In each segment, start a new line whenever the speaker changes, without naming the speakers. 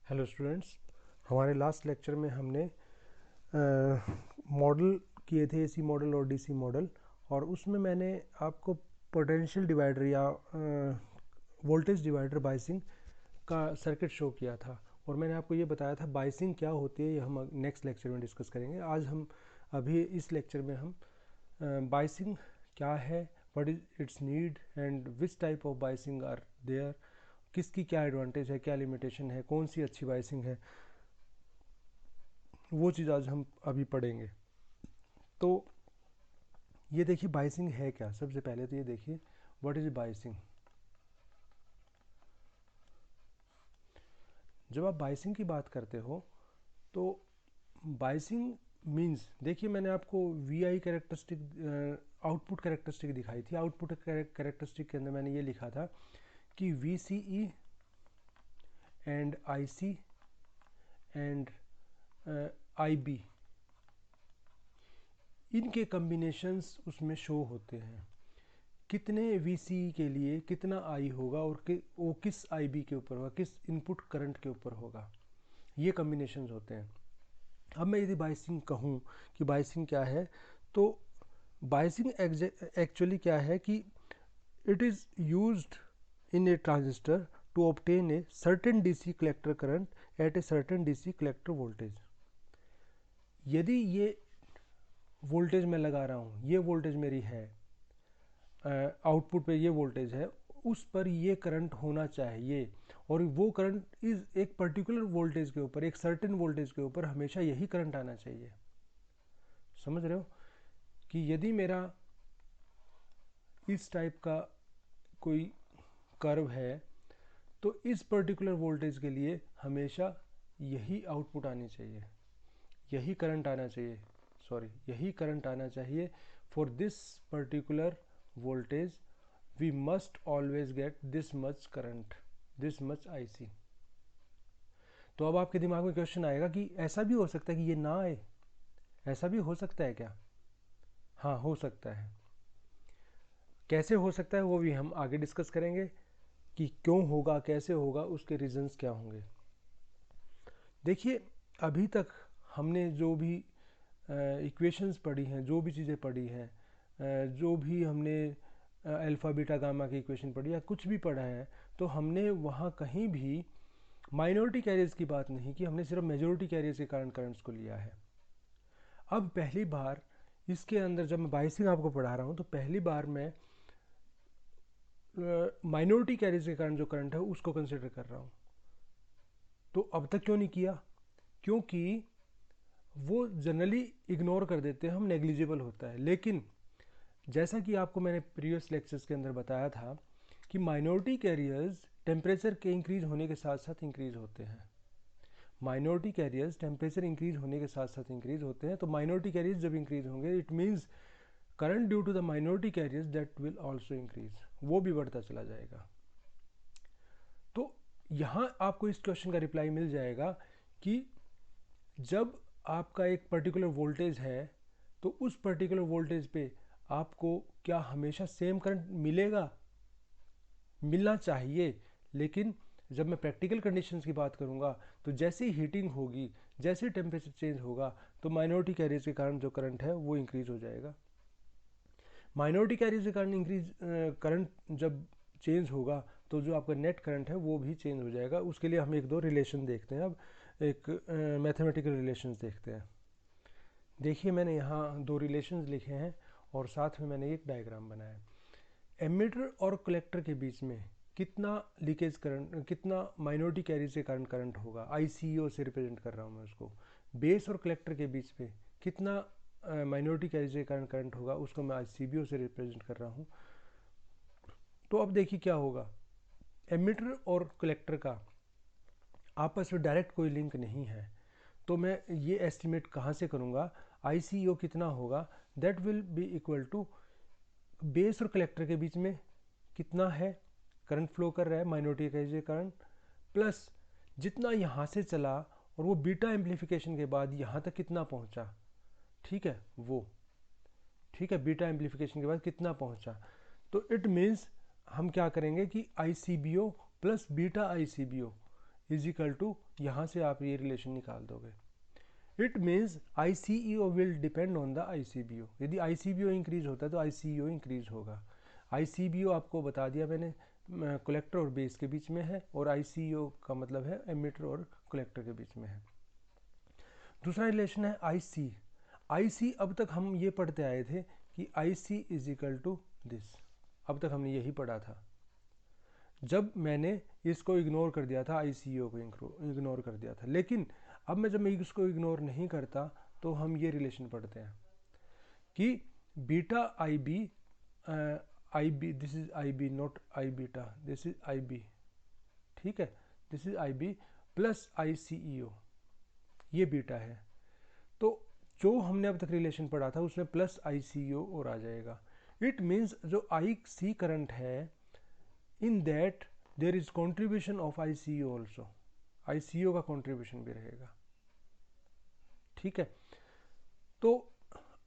Hello students, हमारे last lecture में हमने मॉडल किए थे, एसी मॉडल और डीसी मॉडल, और उसमें मैंने आपको पोटेंशियल डिवाइडर या वोल्टेज डिवाइडर बायसिंग का सर्किट शो किया था। और मैंने आपको ये बताया था बायसिंग क्या होती है, ये हम नेक्स्ट लेक्चर में डिस्कस करेंगे। आज हम अभी इस लेक्चर में हम बायसिंग क्या है, what is its need and which type of biasing are there, किसकी क्या एडवांटेज है, क्या लिमिटेशन है, कौन सी अच्छी बायसिंग है, वो चीज़ आज हम अभी पढ़ेंगे। तो ये देखिए बायसिंग है क्या। सबसे पहले तो ये देखिए व्हाट इज बायसिंग। जब आप बायसिंग की बात करते हो तो बायसिंग मींस, देखिए मैंने आपको V I characteristic, output characteristic दिखाई थी। आउटपुट कैरेक्टरिस्टिक के अंदर मैंने ये लिखा था कि V C E and I C and I B, इनके कम्बिनेशंस उसमें शो होते हैं। कितने वीसी के लिए कितना आई होगा और वो किस आईबी के ऊपर होगा, किस इनपुट करंट के ऊपर होगा, ये कम्बिनेशंस होते हैं। अब मैं यदि बायसिंग कहूँ कि बायसिंग क्या है, तो बायसिंग एक्चुअली क्या है कि it is used in A transistor to obtain a certain DC collector current eight a certain DC collector voltage. यदि ये वोल्टेज मैं लगा रहा हूँ, ये वोल्टेज मेरी है, आउटपुट पे ये वोल्टेज है, उस पर ये करंट होना चाहिए, और वो करंट इस एक पर्टिकुलर वोल्टेज के ऊपर, एक सर्टेन वोल्टेज के ऊपर हमेशा यही करंट आना चाहिए। समझ रहे हो कि यदि मेरा इस टाइप का कोई कर्व है तो इस पर्टिकुलर वोल्टेज के लिए हमेशा यही आउटपुट आनी चाहिए, यही करंट आना चाहिए, सॉरी यही करंट आना चाहिए। For this particular voltage we must always get this much current, this much IC। तो अब आपके दिमाग में क्वेश्चन आएगा कि ऐसा भी हो सकता है कि ये ना आए, ऐसा भी हो सकता है क्या? हाँ, हो सकता है। कैसे हो सकता है वो भी हम आगे डिस्कस करेंगे कि क्यों होगा, कैसे होगा, उसके रीजंस क्या होंगे। देखिए अभी तक हमने जो भी इक्वेशंस पढ़ी हैं, जो भी चीज़ें पढ़ी हैं, जो भी हमने अल्फ़ा बीटा गामा की इक्वेशन पढ़ी या कुछ भी पढ़ा है, तो हमने वहाँ कहीं भी माइनॉरिटी कैरियर्स की बात नहीं की, हमने सिर्फ मेजॉरिटी कैरियर्स के कारण करंट्स को लिया है। अब पहली बार इसके अंदर जब मैं बायसिंग आपको पढ़ा रहा हूँ तो पहली बार मैं माइनॉरिटी कैरियर्स के कारण जो करंट है उसको कंसिडर कर रहा हूँ। तो अब तक क्यों नहीं किया? क्योंकि वो जनरली इग्नोर कर देते हैं हम, नेग्लिजिबल होता है। लेकिन जैसा कि आपको मैंने प्रीवियस लेक्चर्स के अंदर बताया था कि माइनॉरिटी कैरियर्स टेम्परेचर के इंक्रीज होने के साथ साथ इंक्रीज होते हैं। माइनॉरिटी कैरियर्स टेम्परेचर इंक्रीज होने के साथ साथ इंक्रीज होते हैं। तो माइनॉरिटी कैरियर्स जब इंक्रीज होंगे it means current due to the minority carriers that will also increase, वो भी बढ़ता चला जाएगा। तो यहाँ आपको इस क्वेश्चन का रिप्लाई मिल जाएगा कि जब आपका एक पर्टिकुलर वोल्टेज है तो उस पर्टिकुलर वोल्टेज पे आपको क्या हमेशा सेम करंट मिलेगा? मिलना चाहिए। लेकिन जब मैं प्रैक्टिकल कंडीशंस की बात करूंगा तो जैसे ही हीटिंग होगी, जैसे ही टेम्परेचर चेंज होगा, तो माइनॉरिटी कैरियर्स के कारण जो करंट है वो इंक्रीज हो जाएगा। माइनॉरिटी कैरियर्स के कारण इंक्रीज करंट जब चेंज होगा तो जो आपका नेट करंट है वो भी चेंज हो जाएगा। उसके लिए हम एक दो रिलेशन देखते हैं। अब एक मैथमेटिकल रिलेशंस देखते हैं। देखिए मैंने यहाँ दो रिलेशंस लिखे हैं और साथ में मैंने एक डायग्राम बनाया है। एमिटर और कलेक्टर के बीच में कितना लीकेज करंट, कितना माइनॉरिटी कैरियर्स के कारण करंट होगा, आईसीईओ से रिप्रेजेंट कर रहा हूँ मैं उसको। बेस और कलेक्टर के बीच में कितना माइनॉरिटी कैरियर्स के कारण करंट होगा, उसको मैं आईसीबीओ से रिप्रेजेंट कर रहा हूँ। तो अब देखिए क्या होगा, एमिटर और कलेक्टर का आपस में डायरेक्ट कोई लिंक नहीं है, तो मैं ये एस्टिमेट कहाँ से करूँगा, आईसीईओ कितना होगा, that will be equal to base और कलेक्टर के बीच में कितना है करंट फ्लो कर रहा है माइनॉरिटी के कारण, प्लस जितना यहाँ से चला और वो बीटा एम्पलीफिकेशन के बाद यहाँ तक कितना पहुँचा, ठीक है वो, ठीक है बीटा एम्पलीफिकेशन के बाद कितना पहुँचा। तो इट मीन्स हम क्या करेंगे कि I C B O plus beta I C B O is equal to, यहाँ से आप ये रिलेशन निकाल दोगे। It means ICEO will depend on the ICBO। यदि ICBO इंक्रीज होता है तो ICEO इंक्रीज होगा। ICBO आपको बता दिया मैंने, कलेक्टर और बेस के बीच में है, और ICEO का मतलब है एमिटर और कलेक्टर के बीच में है। दूसरा रिलेशन है IC। अब तक हम ये पढ़ते आए थे कि IC is equal to this, अब तक हमने यही पढ़ा था। जब मैंने इसको इग्नोर कर दिया था, ICO को इग्नोर कर दिया था, लेकिन अब जब मैं इसको इग्नोर नहीं करता तो हम ये रिलेशन पढ़ते हैं कि beta IB this is IB not I beta, this is IB, ठीक है, this is IB plus ICEO, ये बीटा है। तो जो हमने अब तक रिलेशन पढ़ा था उसमें प्लस ICO और आ जाएगा। इट मीन्स जो IC करंट है, in that there is contribution of ICO also, ICO का कॉन्ट्रीब्यूशन भी रहेगा, ठीक है। तो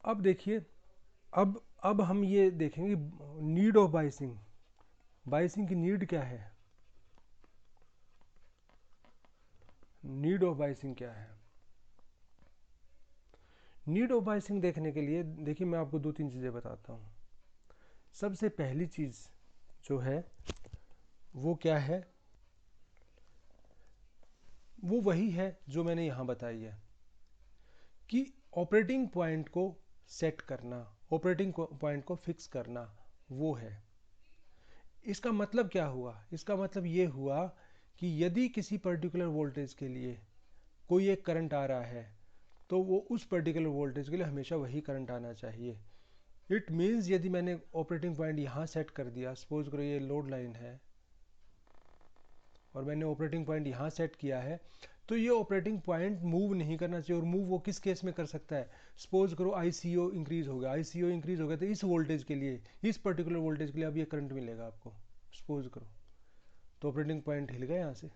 अब देखिए, अब हम ये देखेंगे नीड ऑफ बायसिंग। बायसिंग की नीड क्या है, नीड ऑफ बायसिंग क्या है। नीड ऑफ बायसिंग देखने के लिए देखिए मैं आपको दो तीन चीज़ें बताता हूँ। सबसे पहली चीज़ जो है वो क्या है, वो वही है जो मैंने यहाँ बताई है कि ऑपरेटिंग पॉइंट को सेट करना, ऑपरेटिंग पॉइंट को फिक्स करना, वो है। इसका मतलब क्या हुआ, इसका मतलब ये हुआ कि यदि किसी पर्टिकुलर वोल्टेज के लिए कोई एक करंट आ रहा है तो वो उस पर्टिकुलर वोल्टेज के लिए हमेशा वही करंट आना चाहिए। इट मीन्स यदि मैंने ऑपरेटिंग पॉइंट यहाँ सेट कर दिया, सपोज करो ये लोड लाइन है और मैंने ऑपरेटिंग पॉइंट यहाँ सेट किया है, तो ये ऑपरेटिंग पॉइंट मूव नहीं करना चाहिए। और मूव वो किस केस में कर सकता है, सपोज करो ICO इंक्रीज हो गया, ICO इंक्रीज हो गया तो इस वोल्टेज के लिए, इस पर्टिकुलर वोल्टेज के लिए अब ये करंट मिलेगा आपको, सपोज करो, तो ऑपरेटिंग पॉइंट हिल गया यहाँ से।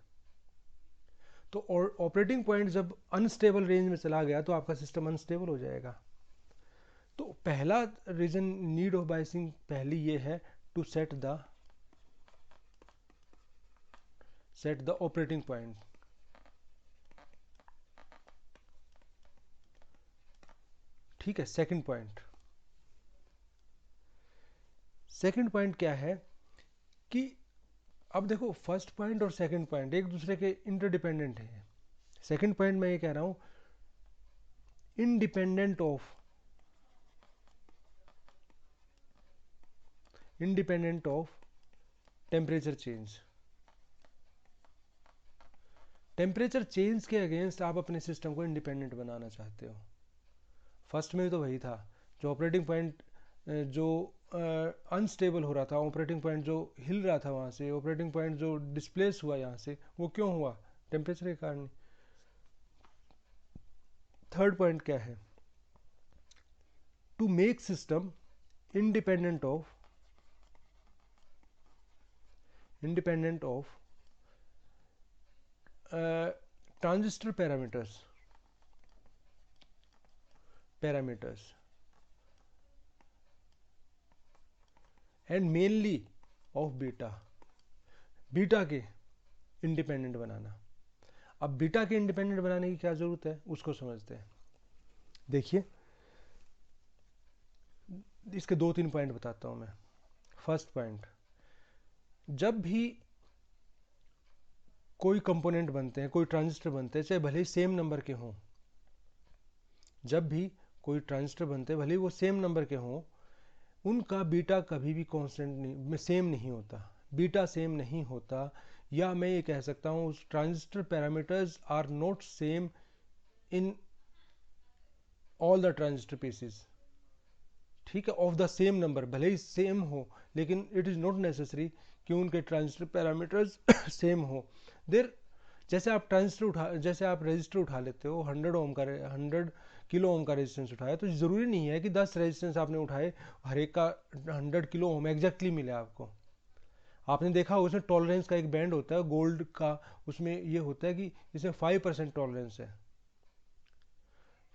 तो ऑपरेटिंग पॉइंट जब अनस्टेबल रेंज में चला गया तो आपका सिस्टम अनस्टेबल हो जाएगा। तो पहला रीजन नीड ऑफ बायसिंग पहली ये है, to set the operating point. ठीक है, सेकंड पॉइंट क्या है कि अब देखो फर्स्ट पॉइंट और सेकंड पॉइंट एक दूसरे के इंटरडिपेंडेंट हैं। सेकंड पॉइंट मैं ये कह रहा हूं independent of temperature change. Temperature change के अगेंस्ट आप अपने सिस्टम को इंडिपेंडेंट बनाना चाहते हो। फर्स्ट में तो वही था, जो ऑपरेटिंग पॉइंट जो अनस्टेबल हो रहा था, ऑपरेटिंग पॉइंट जो हिल रहा था वहाँ से, ऑपरेटिंग पॉइंट जो डिस्प्लेस हुआ यहाँ से, वो क्यों हुआ, टेम्परेचर के कारण। थर्ड पॉइंट क्या है, to make system independent of transistor parameters and mainly of beta के इंडिपेंडेंट बनाना। अब बीटा के इंडिपेंडेंट बनाने की क्या जरूरत है उसको समझते हैं। देखिए इसके दो तीन पॉइंट बताता हूं मैं। फर्स्ट पॉइंट, जब भी कोई कंपोनेंट बनते हैं, कोई ट्रांजिस्टर बनते हैं, चाहे भले ही सेम नंबर के हों, जब भी कोई ट्रांजिस्टर बनते हैं भले ही वो सेम नंबर के हों, उनका बीटा कभी भी कांस्टेंट नहीं, सेम नहीं होता, बीटा सेम नहीं होता। या मैं ये कह सकता हूँ transistor parameters are not same in all the transistor pieces, ठीक है, ऑफ द सेम नंबर, भले ही सेम हो लेकिन इट इज़ नॉट नेसेसरी कि उनके ट्रांजिस्टर पैरामीटर्स सेम हो। देर जैसे आप जैसे आप रजिस्टर उठा लेते हो 100 किलो ओम का रेजिस्टेंस उठाया, तो ज़रूरी नहीं है कि 10 रेजिस्टेंस आपने उठाए हर एक का 100 किलो ओम एग्जैक्टली मिले आपको। आपने देखा उसमें टॉलरेंस का एक बैंड होता है गोल्ड का, उसमें ये होता है कि इसमें 5% टॉलरेंस है।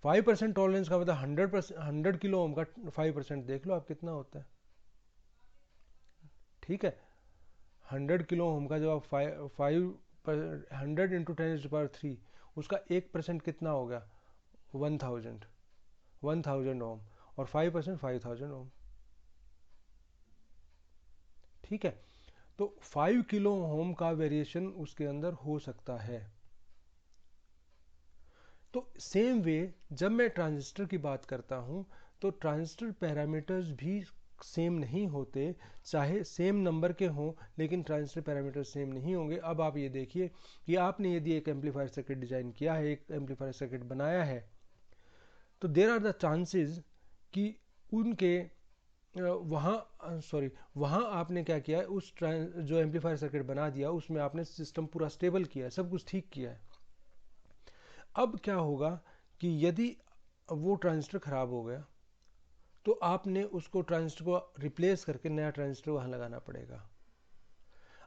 5% टॉलरेंस का मतलब 100 किलो ओम का 5% देख लो आप कितना होता है, ठीक है। 100 किलो ओम का जब आप 5 100 इंटू 10⁻³ उसका 1% कितना हो गया 1000 ओम, और 5% 5000 ओम। ठीक है, तो 5 किलो ओम का वेरिएशन उसके अंदर हो सकता है। तो सेम वे जब मैं ट्रांजिस्टर की बात करता हूं तो ट्रांजिस्टर पैरामीटर्स भी सेम नहीं होते, चाहे सेम नंबर के हों लेकिन ट्रांजिस्टर पैरामीटर्स सेम नहीं होंगे। अब आप ये देखिए कि आपने यदि एक एम्पलीफायर सर्किट डिजाइन किया है, एक एम्पलीफायर सर्किट बनाया है, तो देयर आर द चांसेस कि उनके वहाँ आपने क्या किया है, उस जो एम्पलीफायर सर्किट बना दिया उसमें आपने सिस्टम पूरा स्टेबल किया है, सब कुछ ठीक किया है। अब क्या होगा कि यदि वो ट्रांजिस्टर ख़राब हो गया तो आपने उसको ट्रांजिस्टर को रिप्लेस करके नया ट्रांजिस्टर वहाँ लगाना पड़ेगा।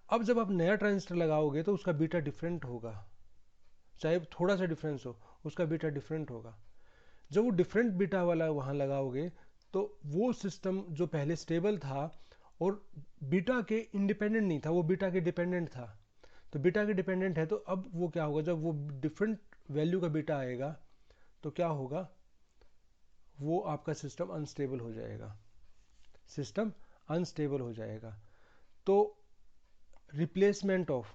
अब जब आप नया ट्रांजिस्टर लगाओगे तो उसका बीटा डिफरेंट होगा, चाहे थोड़ा सा डिफरेंस हो, उसका बीटा डिफरेंट होगा। जब वो डिफरेंट बीटा वाला वहाँ लगाओगे तो वो सिस्टम जो पहले स्टेबल था और बीटा के इंडिपेंडेंट नहीं था, वो बीटा के डिपेंडेंट था, तो बीटा के डिपेंडेंट है तो अब वो क्या होगा, जब वो डिफरेंट वैल्यू का बीटा आएगा तो क्या होगा, वो आपका सिस्टम अनस्टेबल हो जाएगा, सिस्टम अनस्टेबल हो जाएगा। तो रिप्लेसमेंट ऑफ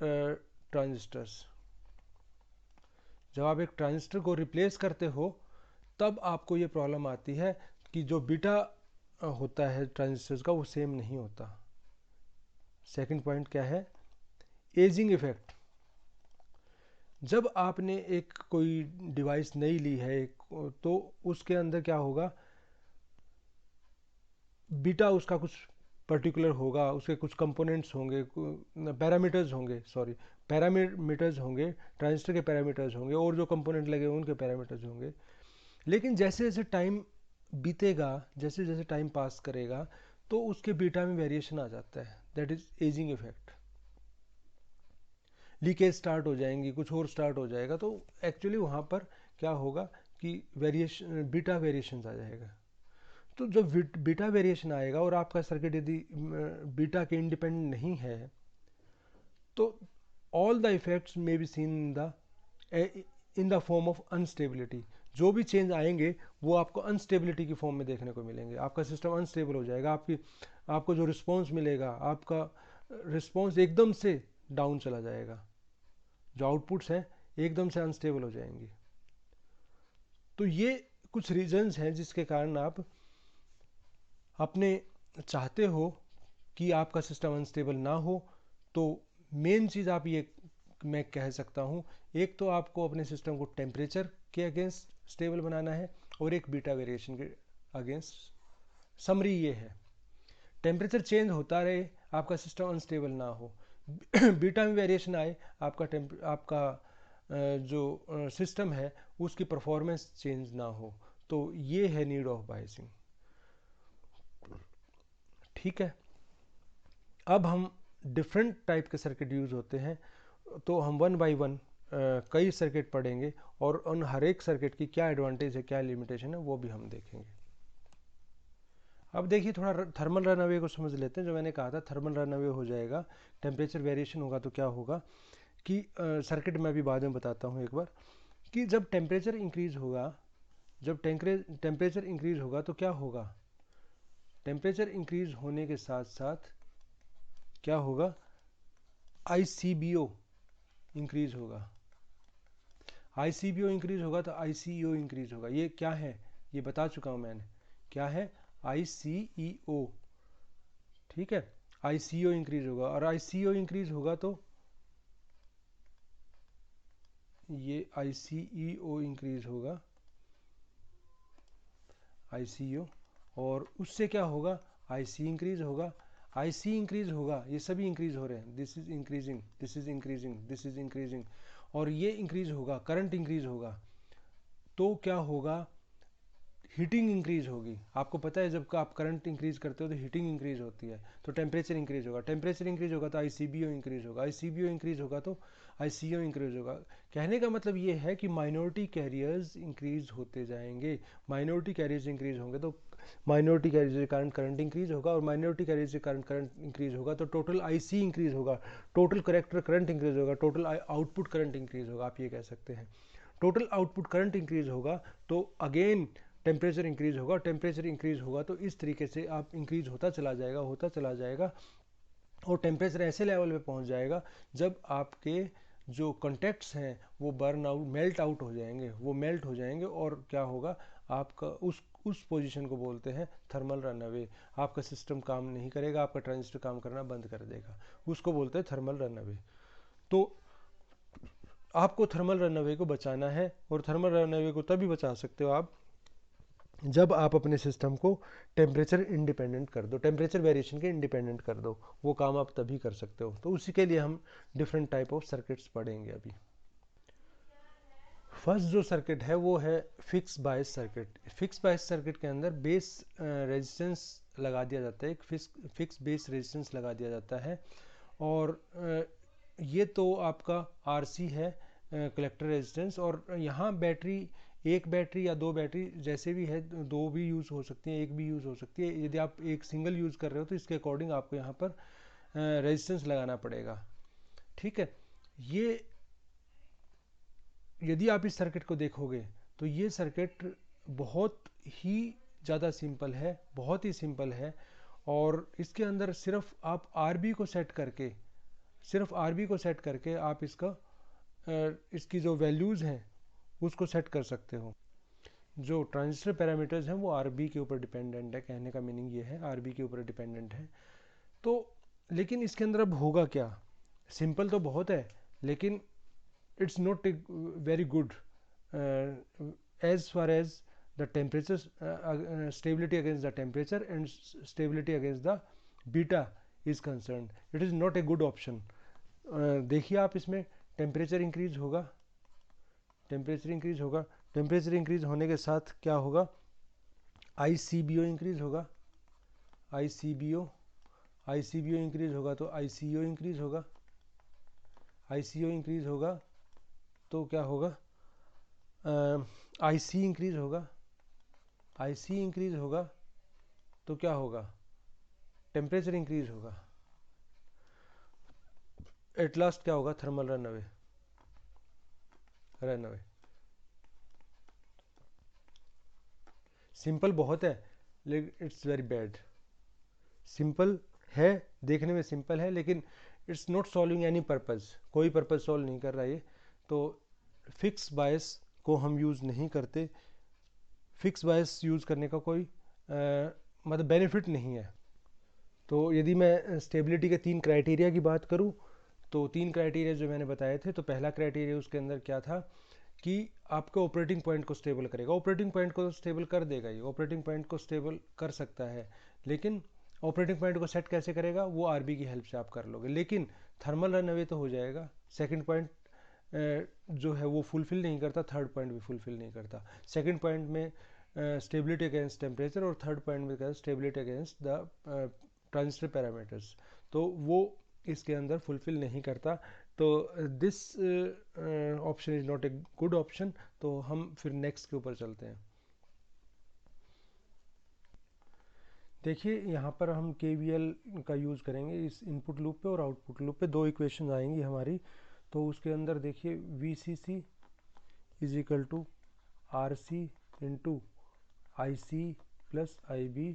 ट्रांजिस्टर्स, जब आप एक ट्रांजिस्टर को रिप्लेस करते हो तब आपको ये प्रॉब्लम आती है कि जो बीटा होता है ट्रांजिस्टर्स का वो सेम नहीं होता। सेकंड पॉइंट क्या है, एजिंग इफेक्ट। जब आपने एक कोई डिवाइस नई ली है तो उसके अंदर क्या होगा, बीटा उसका कुछ पर्टिकुलर होगा, उसके कुछ कंपोनेंट्स होंगे, पैरामीटर्स होंगे, ट्रांजिस्टर के पैरामीटर्स होंगे, और जो कंपोनेंट लगे उनके पैरामीटर्स होंगे। लेकिन जैसे जैसे टाइम बीतेगा, जैसे जैसे टाइम पास करेगा तो उसके बीटा में वेरिएशन आ जाता है, that is ageing effect. Leakage start हो जाएंगी, कुछ और स्टार्ट हो जाएगा, तो एक्चुअली वहाँ पर क्या होगा कि वेरिएशन, बीटा वेरिएशन आ जाएगा। तो जब बीटा वेरिएशन आएगा और आपका सर्किट यदि बीटा के इंडिपेंडेंट नहीं है तो all the effects may be seen in the form of unstability. जो भी चेंज आएंगे वो आपको अनस्टेबिलिटी की फॉर्म में देखने को मिलेंगे, आपका सिस्टम अनस्टेबल हो जाएगा, आपको जो रिस्पॉन्स मिलेगा, आपका रिस्पॉन्स एकदम से डाउन चला जाएगा, जो आउटपुट्स हैं एकदम से अनस्टेबल हो जाएंगी। तो ये कुछ रीजंस हैं जिसके कारण आप अपने चाहते हो कि आपका सिस्टम अनस्टेबल ना हो। तो मेन चीज़ आप ये मैं कह सकता हूँ, एक तो आपको अपने सिस्टम को टेम्परेचर के अगेंस्ट स्टेबल बनाना है और एक बीटा वेरिएशन के अगेंस्ट। समरी ये है, टेम्परेचर चेंज होता रहे, आपका सिस्टम अनस्टेबल ना हो, बीटा में वेरिएशन आए, आपका जो सिस्टम है उसकी परफॉर्मेंस चेंज ना हो। तो ये है नीड ऑफ बायसिंग। ठीक है, अब हम डिफरेंट टाइप के सर्किट यूज़ होते हैं, तो हम वन बाय वन कई सर्किट पढ़ेंगे और उन हर एक सर्किट की क्या एडवांटेज है, क्या लिमिटेशन है, वो भी हम देखेंगे। अब देखिए थोड़ा थर्मल रन अवे को समझ लेते हैं। जो मैंने कहा था थर्मल रन अवे हो जाएगा, टेम्परेचर वेरिएशन होगा तो क्या होगा कि सर्किट में अभी बाद में बताता हूँ एक बार, कि जब टेम्परेचर इंक्रीज होगा, जब टेम्परेचर इंक्रीज होगा तो क्या होगा, टेम्परेचर इंक्रीज होने के साथ साथ क्या होगा, ICBO इंक्रीज होगा, ICBO इंक्रीज होगा तो ICEO इंक्रीज होगा। ये क्या है, ये बता चुका हूँ मैंने, क्या है ICEO। ठीक है, ICO इंक्रीज होगा, और ICO इंक्रीज होगा तो ये ICEO इंक्रीज होगा, ICO, और उससे क्या होगा, IC इंक्रीज होगा, IC इंक्रीज होगा, ये सभी इंक्रीज हो रहे हैं, this is increasing, this is increasing, this is increasing, और ये इंक्रीज होगा, करंट इंक्रीज होगा, तो क्या होगा, हीटिंग इंक्रीज होगी। आपको पता है जब आप करंट इंक्रीज करते हो तो हीटिंग इंक्रीज होती है, तो टेम्परेचर इंक्रीज होगा, टेम्परेचर इंक्रीज होगा तो आईसीबीओ इंक्रीज होगा, आईसीबीओ इंक्रीज होगा तो आईसीओ इंक्रीज होगा। कहने का मतलब ये है कि माइनॉरिटी कैरियर्स इंक्रीज होते जाएंगे, माइनॉरिटी कैरियर्स इंक्रीज होंगे तो माइनॉरिटी कैरियर्स के कारण करंट इंक्रीज होगा, और माइनॉरिटी कैरियर्स के कारण करंट इंक्रीज होगा तो टोटल आईसी इंक्रीज होगा, टोटल कलेक्टर करंट इंक्रीज होगा, टोटल आउटपुट करंट इंक्रीज होगा, आप ये कह सकते हैं। टोटल आउटपुट करंट इंक्रीज होगा तो अगेन टेम्परेचर इंक्रीज होगा, टेम्परेचर इंक्रीज होगा तो इस तरीके से आप इंक्रीज होता चला जाएगा, होता चला जाएगा, और टेम्परेचर ऐसे लेवल पे पहुंच जाएगा जब आपके जो कॉन्टैक्ट्स हैं वो बर्न आउट मेल्ट आउट हो जाएंगे, वो मेल्ट हो जाएंगे, और क्या होगा आपका उस पोजीशन को बोलते हैं थर्मल रन अवे। आपका सिस्टम काम नहीं करेगा, आपका ट्रांजिस्टर काम करना बंद कर देगा, उसको बोलते हैं थर्मल रन अवे। तो आपको थर्मल रन अवे को बचाना है, और थर्मल रन अवे को तभी बचा सकते हो आप जब आप अपने सिस्टम को टेम्परेचर इंडिपेंडेंट कर दो, टेम्परेचर वेरिएशन के इंडिपेंडेंट कर दो, वो काम आप तभी कर सकते हो। तो उसी के लिए हम डिफरेंट टाइप ऑफ सर्किट्स पढ़ेंगे अभी। फर्स्ट जो सर्किट है वो है fix bias circuit. Fix bias circuit के अंदर बेस रेजिस्टेंस लगा दिया जाता है, एक फिक्स बेस रेजिस्टेंस लगा दिया जाता है, और ये तो आपका आरसी है, कलेक्टर रेजिस्टेंस, और यहाँ बैटरी, एक बैटरी या दो बैटरी जैसे भी है, दो भी यूज़ हो सकती है, एक भी यूज़ हो सकती है। यदि आप एक सिंगल यूज़ कर रहे हो तो इसके अकॉर्डिंग आपको यहाँ पर रेजिस्टेंस लगाना पड़ेगा, ठीक है। ये यदि आप इस सर्किट को देखोगे तो ये सर्किट बहुत ही ज़्यादा सिंपल है, बहुत ही सिंपल है, और इसके अंदर सिर्फ आप आरबी को सेट करके, सिर्फ आरबी को सेट करके आप इसकी जो वैल्यूज़ हैं उसको सेट कर सकते हो। जो ट्रांजिस्टर पैरामीटर्स हैं वो आरबी के ऊपर डिपेंडेंट है, कहने का मीनिंग ये है आरबी के ऊपर डिपेंडेंट है। तो लेकिन इसके अंदर अब होगा क्या, सिंपल तो बहुत है लेकिन it's not very good as far as the temperature stability against the temperature and stability against the beta is concerned. It is not a good option. देखिए आप इसमें टेम्परेचर इंक्रीज होगा, टेम्परेचर इंक्रीज होगा, temperature increase होने के साथ क्या होगा, आईसीबीओ इंक्रीज होगा, आईसीबीओ आईसीबीओ इंक्रीज होगा तो आईसीओ इंक्रीज होगा, आईसीओ इंक्रीज होगा तो क्या होगा, आईसी इंक्रीज होगा, आईसी इंक्रीज होगा तो क्या होगा, टेम्परेचर इंक्रीज होगा, एट लास्ट क्या होगा, thermal run away, run away. Simple बहुत है लेकिन इट्स वेरी बैड। सिंपल है, देखने में सिंपल है लेकिन it's not solving any purpose, कोई पर्पज़ सॉल्व नहीं कर रहा ये। तो फिक्स बायस को हम यूज़ नहीं करते, फिक्स बायस यूज़ करने का कोई मतलब बेनिफिट नहीं है। तो यदि मैं स्टेबिलिटी के 3 क्राइटेरिया की बात करूं तो 3 क्राइटेरिया जो मैंने बताए थे, तो पहला क्राइटेरिया उसके अंदर क्या था कि आपके ऑपरेटिंग पॉइंट को स्टेबल करेगा, ऑपरेटिंग पॉइंट को स्टेबल कर देगा, ये ऑपरेटिंग पॉइंट को स्टेबल कर सकता है, लेकिन ऑपरेटिंग पॉइंट को सेट कैसे करेगा वो आरबी की हेल्प से आप कर लोगे, लेकिन थर्मल रन अवे तो हो जाएगा। सेकंड पॉइंट जो है वो फुलफिल नहीं करता, थर्ड पॉइंट भी फुलफिल नहीं करता। सेकंड पॉइंट में स्टेबिलिटी अगेंस्ट टेम्परेचर, और थर्ड पॉइंट में क्या, stability against the transistor parameters, तो वो इसके अंदर फुलफिल नहीं करता। तो this option is not a good option. तो हम फिर नेक्स्ट के ऊपर चलते हैं। देखिए यहाँ पर हम KVL का यूज़ करेंगे इस इनपुट लूप पे और आउटपुट लूप पे, दो इक्वेशन आएंगी हमारी। तो उसके अंदर देखिए VCC is equal to RC into IC plus IB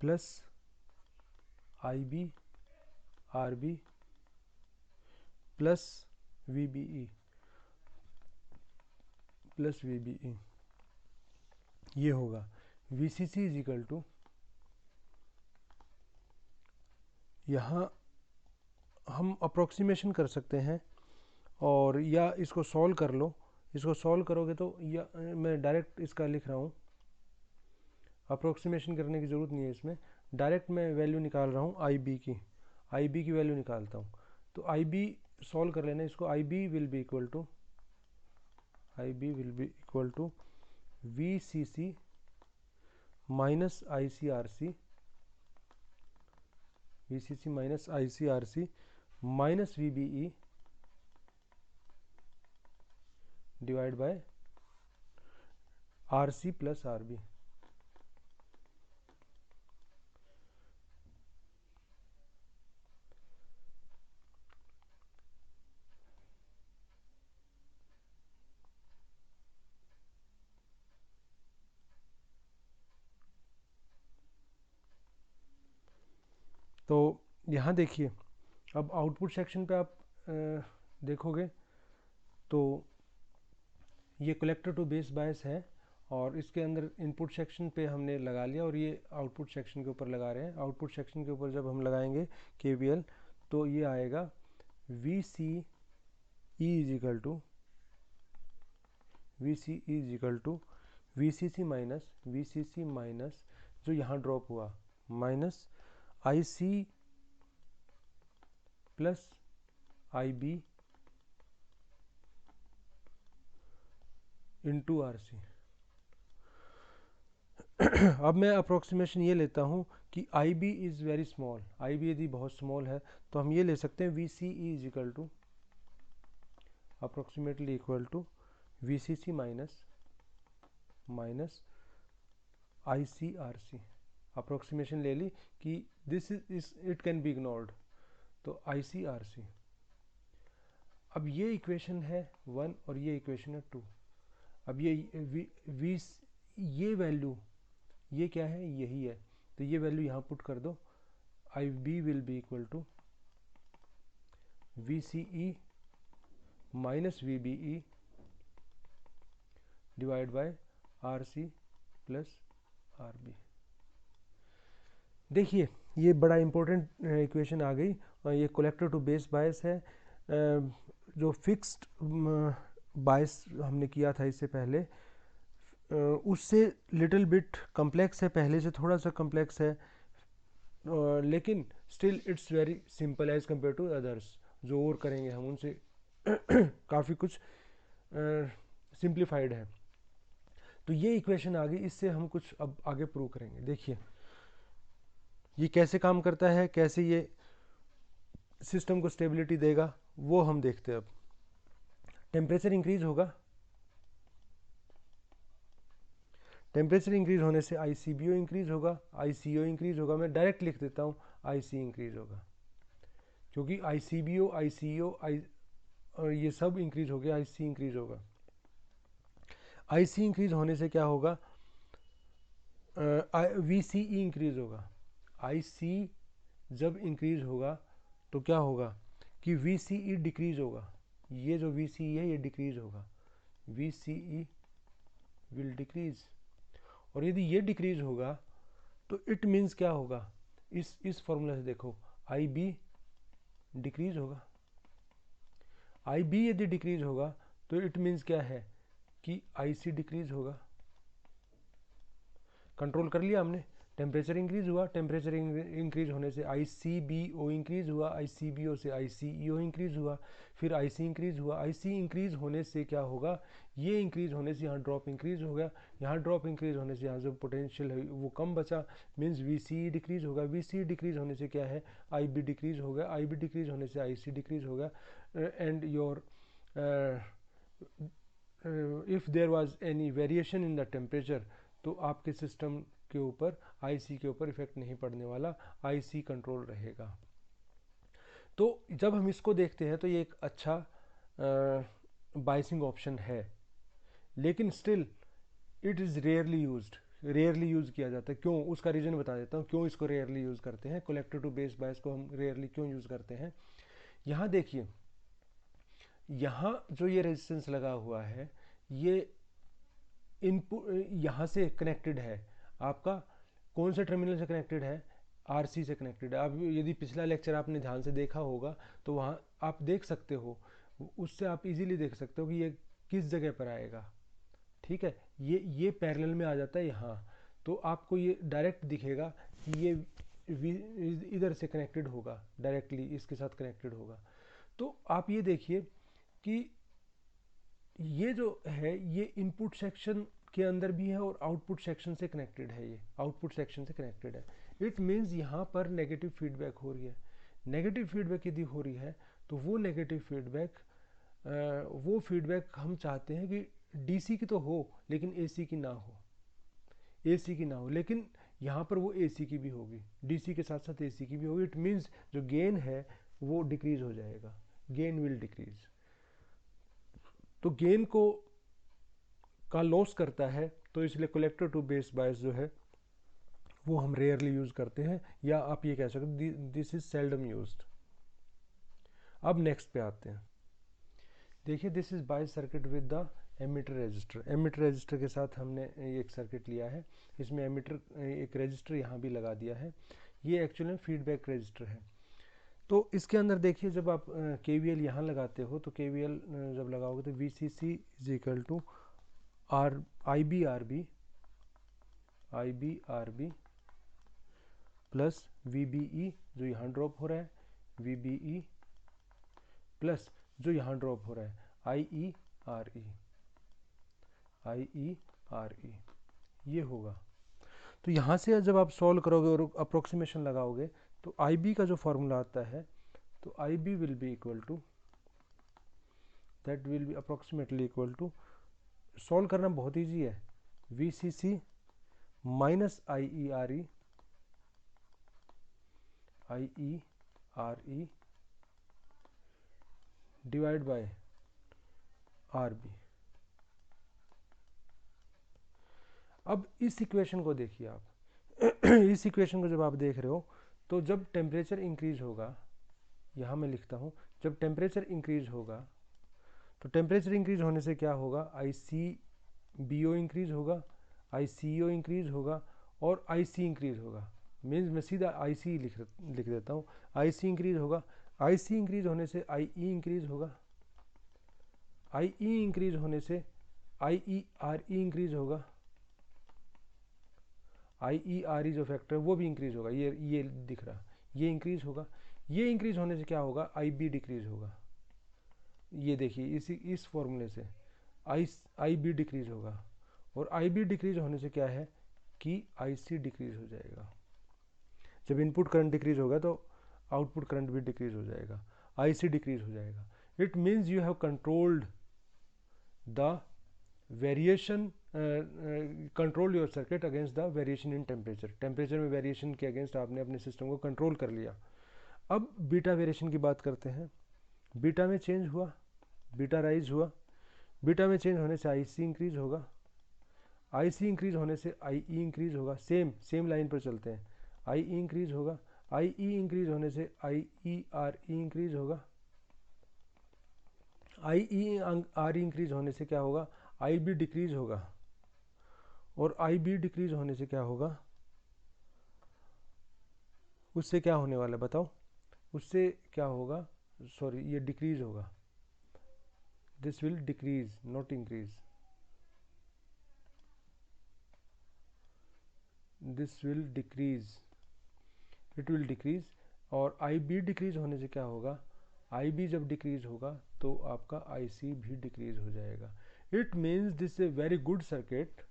plus IB RB plus VBE plus VBE, ये होगा। VCC इज इक्वल टू, यहाँ हम अप्रोक्सीमेशन कर सकते हैं और या इसको सॉल्व कर लो, इसको सॉल्व करोगे तो या मैं डायरेक्ट इसका लिख रहा हूँ, अप्रोक्सीमेशन करने की ज़रूरत नहीं है इसमें, डायरेक्ट मैं वैल्यू निकाल रहा हूँ IB की वैल्यू निकालता हूँ। तो IB सॉल्व कर लेना इसको, IB will be equal to VCC minus ICRC, VCC minus ICRC minus VBE divide by RC plus RB। तो यहाँ देखिए, अब आउटपुट सेक्शन पे आप देखोगे तो ये कलेक्टर टू बेस बायस है और इसके अंदर इनपुट सेक्शन पे हमने लगा लिया और ये आउटपुट सेक्शन के ऊपर लगा रहे हैं। आउटपुट सेक्शन के ऊपर जब हम लगाएंगे KVL तो ये आएगा VCE is equal to VCC minus जो यहाँ ड्रॉप हुआ minus IC plus IB into RC। अब मैं अप्रोक्सीमेशन ये लेता हूँ कि IB is very small, IB यदि बहुत स्मॉल है तो हम ये ले सकते हैं VCE is equal to approximately equal to VCC minus ICRC। Approximation ले ली कि this is it can be ignored, तो ICRC। अब ये इक्वेशन है 1 और ये इक्वेशन है 2। अब ये वैल्यू ये क्या है, यही है, तो ये वैल्यू यहाँ पुट कर दो। IB will be equal to VCE minus VBE divide by RC plus RB। देखिए ये बड़ा इंपॉर्टेंट इक्वेशन आ गई और ये कलेक्टर टू बेस बायस है। जो फिक्स्ड बायस हमने किया था इससे पहले उससे लिटिल बिट कॉम्प्लेक्स है, पहले से थोड़ा सा कॉम्प्लेक्स है, लेकिन still it's very simple as compare to others जो और करेंगे हम उनसे काफ़ी कुछ सिंप्लीफाइड है। तो ये इक्वेशन आ गई, इससे हम कुछ अब आगे प्रूव करेंगे। देखिए ये कैसे काम करता है, कैसे ये सिस्टम को स्टेबिलिटी देगा वो हम देखते हैं। अब टेम्परेचर इंक्रीज होगा, टेम्परेचर इंक्रीज होने से ICBO इंक्रीज होगा, ICO इंक्रीज होगा। मैं डायरेक्ट लिख देता हूँ IC इंक्रीज होगा, क्योंकि ICBO ICO और ये सब इंक्रीज हो गया, IC इंक्रीज होगा। IC इंक्रीज होने से क्या होगा, VCE इंक्रीज होगा। IC जब इंक्रीज होगा तो क्या होगा कि VCE डिक्रीज होगा। ये जो VCE है ये डिक्रीज होगा, VCE विल डिक्रीज। और यदि ये डिक्रीज होगा तो इट मीन्स क्या होगा, इस फॉर्मूला से देखो, IB डिक्रीज होगा। IB यदि डिक्रीज होगा तो इट मीन्स क्या है कि IC डिक्रीज होगा। कंट्रोल कर लिया हमने, टेम्परेचर इंक्रीज हुआ, टेम्परेचर इंक्रीज होने से ICBO इंक्रीज हुआ, ICBO से ICEO इंक्रीज हुआ, फिर IC इंक्रीज हुआ। IC इंक्रीज होने से क्या होगा, ये इंक्रीज होने से यहाँ ड्रॉप इंक्रीज हो गया, यहाँ ड्रॉप इंक्रीज होने से यहाँ जो पोटेंशियल है वो कम बचा, मीन्स VCE डिक्रीज होगा। VCE डिक्रीज होने से क्या है, IB डिक्रीज हो गया, IB डिक्रीज होने से IC डिक्रीज हो गया। And your if there was any variation in the temperature तो आपके सिस्टम के ऊपर IC के ऊपर इफेक्ट नहीं पड़ने वाला, IC कंट्रोल रहेगा। तो जब हम इसको देखते हैं तो ये एक अच्छा बाइसिंग ऑप्शन है, लेकिन still it is rarely used, rarely use किया जाता है। क्यों, उसका रीज़न बता देता हूँ क्यों इसको रेयरली यूज़ करते हैं। कलेक्टर टू बेस बायस को हम रेयरली क्यों यूज़ करते हैं। यहाँ देखिए, यहाँ जो ये रेजिस्टेंस लगा हुआ है ये इनपुट यहाँ से कनेक्टेड है, आपका कौन से टर्मिनल से कनेक्टेड है, RC से कनेक्टेड है। अब यदि पिछला लेक्चर आपने ध्यान से देखा होगा तो वहाँ आप देख सकते हो, उससे आप इजीली देख सकते हो कि ये किस जगह पर आएगा। ठीक है, ये पैरेलल में आ जाता है यहाँ, तो आपको ये डायरेक्ट दिखेगा कि ये इधर से कनेक्टेड होगा, डायरेक्टली इसके साथ कनेक्टेड होगा। तो आप ये देखिए कि ये जो है ये इनपुट सेक्शन के अंदर भी है और आउटपुट सेक्शन से कनेक्टेड है, ये आउटपुट सेक्शन से कनेक्टेड है। इट मीन्स यहाँ पर नेगेटिव फीडबैक हो रही है। नेगेटिव फीडबैक यदि हो रही है तो वो नेगेटिव फीडबैक वो फीडबैक हम चाहते हैं कि डीसी की तो हो लेकिन एसी की ना हो, एसी की ना हो, लेकिन यहाँ पर वो एसी की भी होगी, डीसी के साथ साथ एसी की भी होगी। इट मीन्स जो गेन है वो डिक्रीज हो जाएगा, गेन विल डिक्रीज। तो गेन को का लॉस करता है, तो इसलिए कलेक्टर टू बेस बायस जो है वो हम रेयरली यूज करते हैं, या आप ये कह सकते हैं दिस इज सेल्डम यूज्ड। अब नेक्स्ट पे आते हैं। देखिए this is bias circuit with the emitter register. Emitter register के साथ हमने एक सर्किट लिया है, इसमें एमिटर एक रजिस्टर यहाँ भी लगा दिया है। ये एक्चुअली फीडबैक रजिस्टर है। तो इसके अंदर देखिए जब आप KVL यहाँ लगाते हो तो KVL जब लगाओगे तो VCC is equal to IB RB plus VBE जो यहाँ ड्रॉप हो रहा है, VBE प्लस जो यहाँ ड्रॉप हो रहा है IE ये होगा। तो यहाँ से जब आप सॉल्व करोगे और अप्रोक्सीमेशन लगाओगे तो IB का जो फॉर्मूला आता है तो IB will be equal to, that will be approximately equal to, solve करना बहुत ईजी है, VCC minus IERE divide by RB। अब इस इक्वेशन को देखिए आप इस इक्वेशन को जब आप देख रहे हो तो जब टेम्परेचर इंक्रीज होगा, यहाँ मैं लिखता हूँ, जब टेम्परेचर इंक्रीज होगा तो टेम्परेचर इंक्रीज होने से क्या होगा, ICBO इंक्रीज होगा, ICO इंक्रीज होगा और IC इंक्रीज होगा। मीन्स मैं सीधा IC लिख देता हूँ, IC इंक्रीज होगा, IC इंक्रीज होने से IE इंक्रीज होगा, IE इंक्रीज होने से IERE इंक्रीज होगा, IERE जो फैक्टर है वो भी इंक्रीज होगा, ये दिख रहा, ये इंक्रीज होगा। ये इंक्रीज होने से क्या होगा, IB डिक्रीज होगा। ये देखिए इस फॉर्मूले से IB डिक्रीज होगा, और IB डिक्रीज होने से क्या है कि IC डिक्रीज हो जाएगा। जब इनपुट करंट डिक्रीज होगा तो आउटपुट करंट भी डिक्रीज हो जाएगा, IC डिक्रीज हो जाएगा। It means you have controlled the variation, control your circuit against the variation in temperature. Temperature में वेरिएशन के अगेंस्ट आपने अपने सिस्टम को कंट्रोल कर लिया। अब बीटा वेरिएशन की बात करते हैं। बीटा में चेंज हुआ, बीटा राइज हुआ, बीटा में चेंज होने से IC इंक्रीज होगा, IC इंक्रीज होने से IE इंक्रीज होगा। सेम लाइन पर चलते हैं, IE इंक्रीज होगा, IE इंक्रीज होने से IERE इंक्रीज होगा, IERE इंक्रीज होने से क्या होगा, IB डिक्रीज होगा, और IB डिक्रीज होने से क्या होगा, उससे क्या होने वाला है बताओ, उससे क्या होगा, सॉरी ये डिक्रीज होगा, this will decrease not increase, this will decrease, it will decrease. और IB डिक्रीज होने से क्या होगा, IB जब डिक्रीज होगा तो आपका IC भी डिक्रीज हो जाएगा। It means this a very good circuit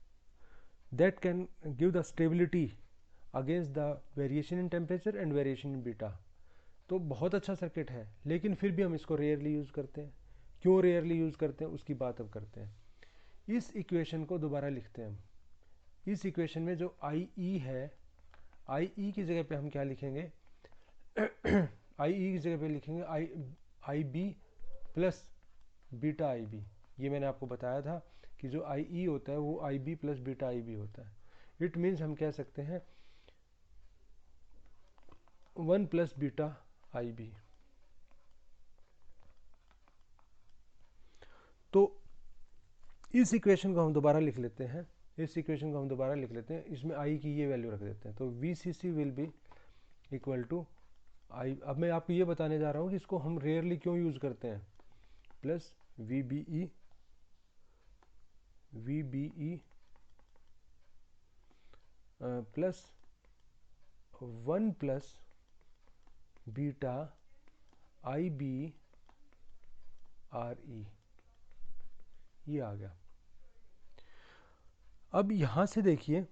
that can give the stability against the variation in temperature and variation in beta. तो बहुत अच्छा सर्किट है, लेकिन फिर भी हम इसको रेयरली यूज़ करते हैं। क्यों रेयरली यूज़ करते हैं उसकी बात अब करते हैं। इस इक्वेशन को दोबारा लिखते हैं हम। इस इक्वेशन में जो IE है, IE की जगह पे हम क्या लिखेंगे IE की जगह पे लिखेंगे IB प्लस बीटा IB। ये मैंने आपको बताया था कि जो IE होता है वो IB प्लस बीटा IB होता है। इट मीन्स हम कह सकते हैं 1 प्लस बीटा IB। तो इस इक्वेशन को हम दोबारा लिख लेते हैं, इसमें I की ये वैल्यू रख देते हैं। तो VCC will be equal to I, अब मैं आपको ये बताने जा रहा हूँ कि इसको हम रेयरली क्यों यूज़ करते हैं, plus VBE plus 1 plus beta IBRE, ये आ गया। अब यहाँ से देखिए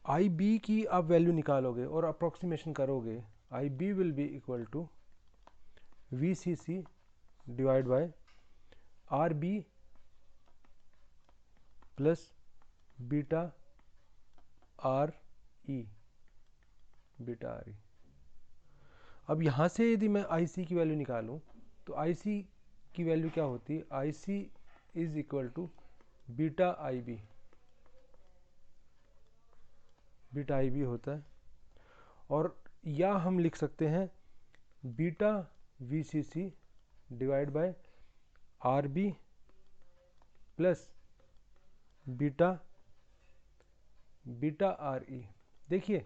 आई बी की आप वैल्यू निकालोगे और अप्रोक्सीमेशन करोगे, I B will be equal to V C C divide by R B plus beta R E, beta R E. अब यहाँ से यदि मैं आई सी की वैल्यू निकालूँ तो आई सी की वैल्यू क्या होती है, I C is equal to beta I B, beta I B होता है। और या हम लिख सकते हैं beta V C C divide by R B plus beta beta R E. देखिए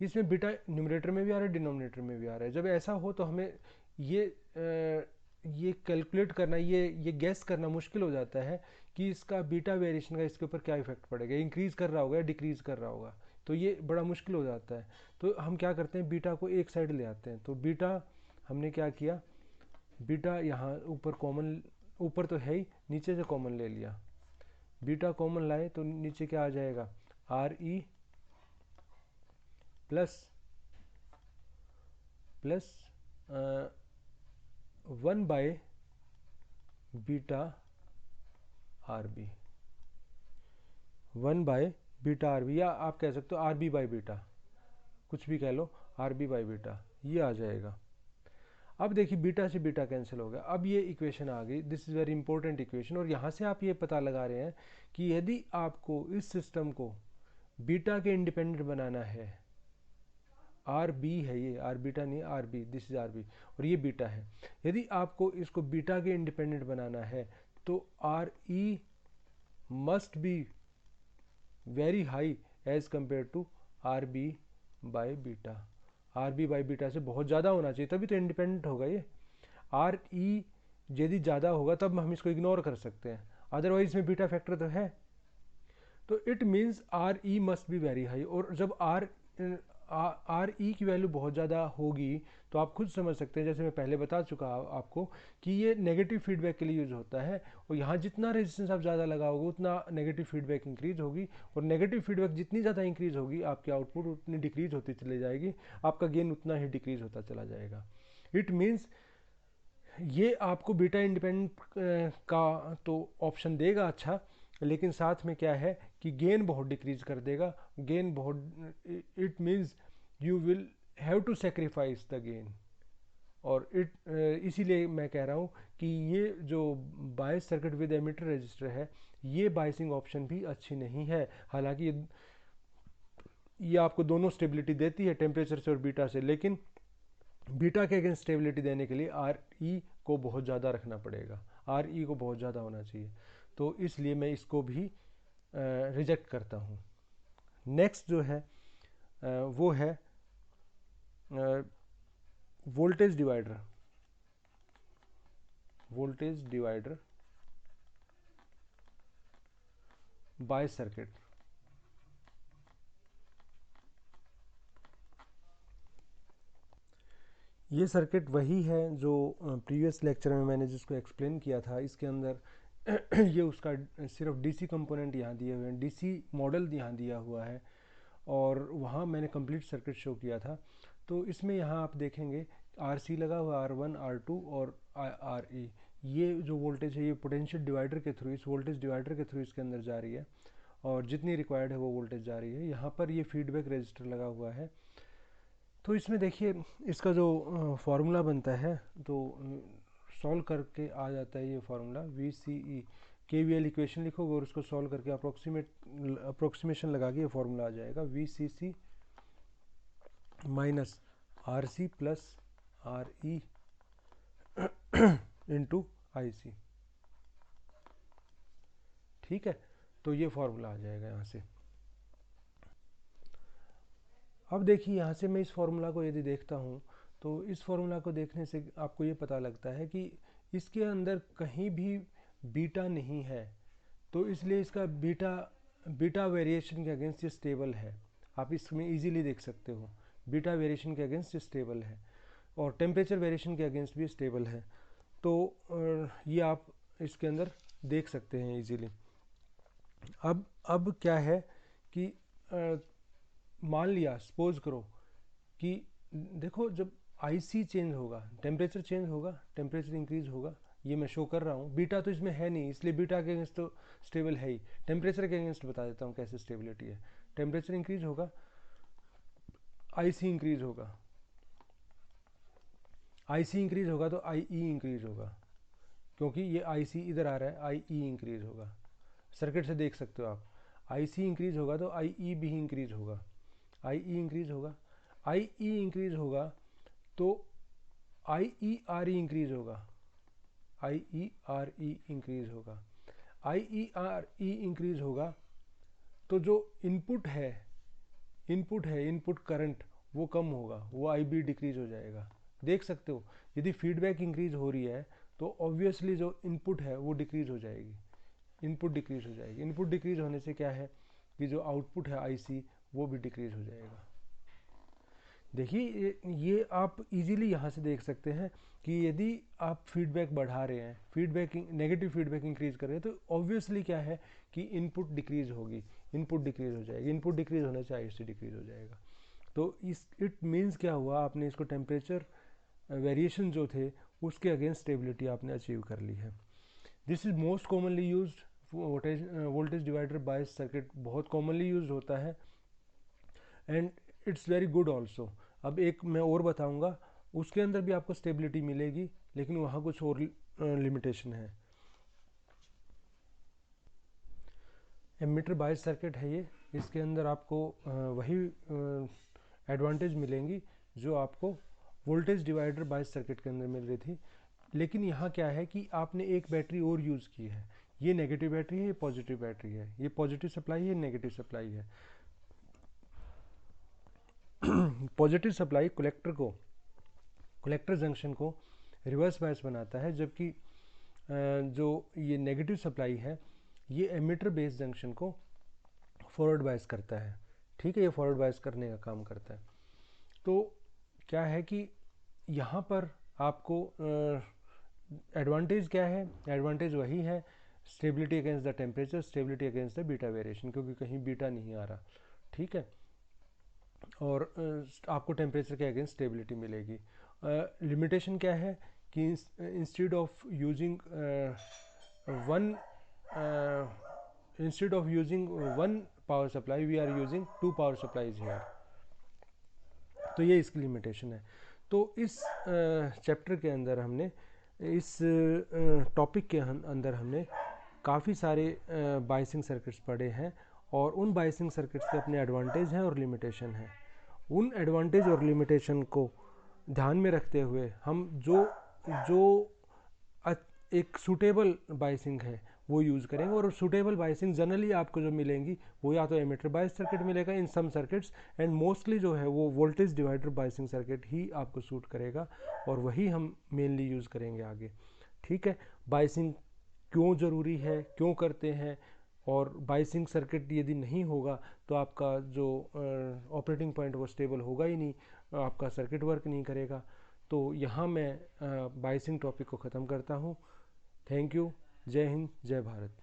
इसमें बीटा न्यूमरेटर में भी आ रहा है, डिनोमिनेटर में भी आ रहा है। जब ऐसा हो तो हमें ये कैलकुलेट करना, ये गैस करना मुश्किल हो जाता है कि इसका बीटा वेरिएशन का इसके ऊपर क्या इफेक्ट पड़ेगा, इंक्रीज़ कर रहा होगा या डिक्रीज़ कर रहा होगा, तो ये बड़ा मुश्किल हो जाता है। तो हम क्या करते हैं, बीटा को एक साइड ले आते हैं। तो बीटा हमने क्या किया, बीटा यहाँ ऊपर कॉमन, ऊपर तो है ही, नीचे से कॉमन ले लिया। बीटा कॉमन लाए तो नीचे क्या आ जाएगा, R E plus 1 by beta R B, 1 by beta R B, या आप कह सकते हो आर बी बाई बीटा, कुछ भी कह लो, आर बी बाई बीटा, ये आ जाएगा। अब देखिए बीटा से बीटा कैंसिल हो गया। अब ये इक्वेशन आ गई, this is very important equation. और यहाँ से आप ये पता लगा रहे हैं कि यदि आपको इस सिस्टम को बीटा के इंडिपेंडेंट बनाना है, आर बी है ये, आर बीटा नहीं, R B, this is R B और ये बीटा है। यदि आपको इसको बीटा के इंडिपेंडेंट बनाना है तो R E must be very high as compare to R B by beta. R B by beta से बहुत ज़्यादा होना चाहिए, तभी तो इंडिपेंडेंट होगा ये। आर ई यदि ज़्यादा होगा तब हम इसको इग्नोर कर सकते हैं, अदरवाइज इसमें बीटा फैक्टर तो है। तो it means are E must be very high. और जब आर ई की वैल्यू बहुत ज़्यादा होगी तो आप खुद समझ सकते हैं, जैसे मैं पहले बता चुका आपको कि ये नेगेटिव फीडबैक के लिए यूज़ होता है। और यहाँ जितना रेजिस्टेंस आप ज़्यादा लगाओगे उतना नेगेटिव फीडबैक इंक्रीज होगी, और नेगेटिव फीडबैक जितनी ज़्यादा इंक्रीज होगी आपकी आउटपुट उतनी डिक्रीज होती चली जाएगी, आपका गेन उतना ही डिक्रीज होता चला जाएगा। इट मीन्स ये आपको बीटा इंडिपेंडेंट का तो ऑप्शन देगा अच्छा, लेकिन साथ में क्या है कि गेन बहुत डिक्रीज कर देगा, गेन बहुत, it means you will have to sacrifice the gain. और इसीलिए मैं कह रहा हूँ कि ये जो bias circuit with emitter resistor है, ये बायसिंग ऑप्शन भी अच्छी नहीं है। हालांकि ये आपको दोनों स्टेबिलिटी देती है, टेम्परेचर से और बीटा से, लेकिन बीटा के अगेंस्ट स्टेबिलिटी देने के लिए आर ई को बहुत ज़्यादा रखना पड़ेगा, आर ई को बहुत ज़्यादा होना चाहिए। तो इसलिए मैं इसको भी रिजेक्ट करता हूँ। नेक्स्ट जो है वो है voltage divider, voltage divider bias circuit. ये सर्किट वही है जो प्रीवियस लेक्चर में मैंने जिसको एक्सप्लेन किया था। इसके अंदर ये उसका सिर्फ डीसी कंपोनेंट यहाँ दिए हुए हैं, डीसी मॉडल यहाँ दिया हुआ है, और वहाँ मैंने कंप्लीट सर्किट शो किया था। तो इसमें यहाँ आप देखेंगे RC लगा हुआ, R1 R2 और RE। ये जो वोल्टेज है ये पोटेंशियल डिवाइडर के थ्रू, इस वोल्टेज डिवाइडर के थ्रू इसके अंदर जा रही है, और जितनी रिक्वायर्ड है वो वोल्टेज जा रही है। यहाँ पर ये फीडबैक रजिस्टर लगा हुआ है। तो इसमें देखिए इसका जो फार्मूला बनता है, तो सॉल्व करके आ जाता है ये फार्मूला, VCE KVL इक्वेशन लिखोगे और उसको सॉल्व करके अप्रोक्सीमेशन लगा के ये फार्मूला आ जाएगा, VCC minus RC plus RE into IC। ठीक है, तो ये फार्मूला आ जाएगा यहाँ से। अब देखिए यहाँ से मैं इस फार्मूला को यदि देखता हूँ तो इस फार्मूला को देखने से आपको ये पता लगता है कि इसके अंदर कहीं भी बीटा नहीं है, तो इसलिए इसका बीटा वेरिएशन के अगेंस्ट ये स्टेबल है। आप इसमें इजीली देख सकते हो बीटा वेरिएशन के अगेंस्ट स्टेबल है, और टेम्परेचर वेरिएशन के अगेंस्ट भी स्टेबल है। तो ये आप इसके अंदर देख सकते हैं इजीली। अब क्या है कि मान लिया, सपोज करो कि देखो जब आईसी चेंज होगा टेम्परेचर चेंज होगा, टेम्परेचर इंक्रीज होगा, ये मैं शो कर रहा हूँ। बीटा तो इसमें है नहीं, इसलिए बीटा के अगेंस्ट तो स्टेबल है ही। टेम्परेचर के अगेंस्ट बता देता हूँ कैसे स्टेबिलिटी है। टेम्परेचर इंक्रीज होगा, आईसी इंक्रीज होगा, आईसी इंक्रीज होगा तो आईई इंक्रीज होगा, क्योंकि ये आईसी इधर आ रहा है, आईई इंक्रीज होगा। सर्किट से देख सकते हो आप, आईसी इंक्रीज होगा तो आईई भी इंक्रीज होगा, आईई इंक्रीज होगा, आईई इंक्रीज होगा तो आई आर ई इंक्रीज होगा, आई आर ई इंक्रीज होगा, आई आर ई इंक्रीज होगा तो जो इनपुट करंट वो कम होगा, वो आई बी डिक्रीज हो जाएगा। देख सकते हो यदि फीडबैक इंक्रीज हो रही है तो ऑब्वियसली जो इनपुट है वो डिक्रीज हो जाएगी, इनपुट डिक्रीज हो जाएगी। इनपुट डिक्रीज होने से क्या है कि जो आउटपुट है आईसी वो भी डिक्रीज हो जाएगा। देखिए ये आप इजीली यहाँ से देख सकते हैं कि यदि आप फीडबैक बढ़ा रहे हैं, नेगेटिव फीडबैक इंक्रीज कर रहे हैं, तो ऑब्वियसली क्या है कि इनपुट डिक्रीज होगी, इनपुट डिक्रीज हो जाएगी, इनपुट डिक्रीज होने से आईसी डिक्रीज हो जाएगा। तो इस इट मीन्स क्या हुआ, आपने इसको टेम्परेचर वेरिएशन जो थे उसके अगेंस्ट स्टेबिलिटी आपने अचीव कर ली है। This is most commonly used voltage divider bias circuit, बहुत कॉमनली यूज होता है and it's very good also. अब एक मैं और बताऊंगा, उसके अंदर भी आपको स्टेबिलिटी मिलेगी लेकिन वहाँ कुछ और लिमिटेशन है। एमीटर बायस सर्किट है ये, इसके अंदर आपको वही एडवांटेज मिलेंगी जो आपको वोल्टेज डिवाइडर बायस सर्किट के अंदर मिल रही थी। लेकिन यहाँ क्या है कि आपने एक बैटरी और यूज़ की है, ये नेगेटिव बैटरी है, ये पॉजिटिव बैटरी है, ये पॉजिटिव सप्लाई है, नेगेटिव सप्लाई है। पॉजिटिव सप्लाई कलेक्टर जंक्शन को रिवर्स बायस बनाता है, जबकि जो ये नेगेटिव सप्लाई है ये एमिटर बेस जंक्शन को फॉरवर्ड बायस करता है। ठीक है, ये फॉरवर्ड बायस करने का काम करता है। तो क्या है कि यहाँ पर आपको एडवांटेज क्या है, एडवांटेज वही है, stability against the temperature, stability against the beta variation, क्योंकि कहीं बीटा नहीं आ रहा। ठीक है, और आपको टेम्परेचर के अगेंस्ट स्टेबिलिटी मिलेगी। लिमिटेशन क्या है कि instead of using one power supply we are using 2 power supplies here. तो ये इसकी लिमिटेशन है। तो इस चैप्टर के अंदर हमने, इस टॉपिक के अंदर हमने काफ़ी सारे बायसिंग सर्किट्स पढ़े हैं और उन बायसिंग सर्किट्स के अपने एडवांटेज हैं और लिमिटेशन हैं। उन एडवांटेज और लिमिटेशन को ध्यान में रखते हुए हम जो एक सूटेबल बायसिंग है वो यूज़ करेंगे, और सूटेबल बायसिंग जनरली आपको जो मिलेंगी वो या तो एमिटर बायस सर्किट मिलेगा इन सम सर्किट्स, एंड मोस्टली जो है वो वोल्टेज डिवाइडर बायसिंग सर्किट ही आपको सूट करेगा और वही हम मेनली यूज़ करेंगे आगे। ठीक है, बायसिंग क्यों ज़रूरी है, क्यों करते हैं, और बायसिंग सर्किट यदि नहीं होगा तो आपका जो ऑपरेटिंग पॉइंट वो स्टेबल होगा ही नहीं, आपका सर्किट वर्क नहीं करेगा। तो यहाँ मैं बायसिंग टॉपिक को ख़त्म करता हूँ। Thank you. जय हिंद, जय भारत।